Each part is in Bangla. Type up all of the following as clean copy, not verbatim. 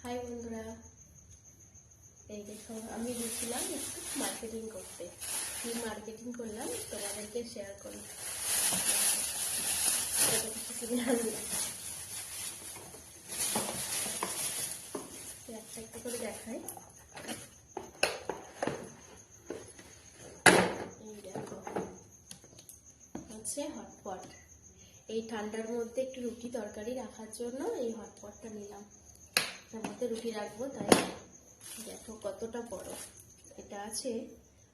হাই বন্ধুরা, এই দেখো আমি গেছিলাম একটু মার্কেটিং করতে। কি মার্কেটিং করলাম তোমাদেরকে শেয়ার করি। কিছু কিনে আনলাম, একটা একটা করে দেখাই। এই দেখো হচ্ছে হটপট। এই ঠান্ডার মধ্যে একটু রুটি তরকারি রাখার জন্য এই হটপটটা নিলাম। তার মধ্যে রুটি রাখবো, তাই দেখো কতটা বড়। এটা আছে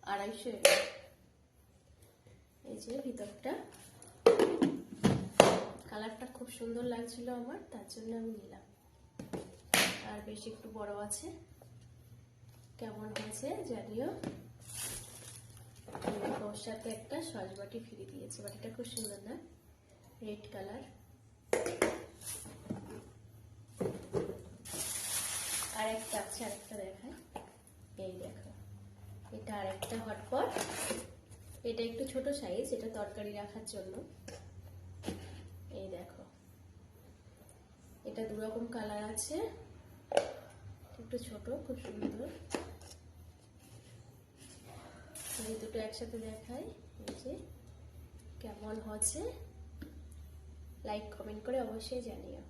250 ml। এই যে ভিতরটা, কালারটা খুব সুন্দর লাগছিল আমার, তার জন্য আমি নিলাম। আর বেশ একটু বড় আছে, কেমন হয়েছে জানিও। ওর সাথে একটা সস বাটি ফ্রি দিয়েছে। বাটিটা খুব সুন্দর না, রেড কালার। আর একটা আছে, আরেকটা দেখায়। এই দেখো, এটা আরেকটা হটপট। এটা একটু ছোট সাইজ, এটা তরকারি রাখার জন্য। এই দেখো, এটা দুরকম কালার আছে, একটু ছোট, খুব সুন্দর। এই দুটো একসাথে দেখাই। এই যে কেমন হচ্ছে, লাইক কমেন্ট করে অবশ্যই জানিও।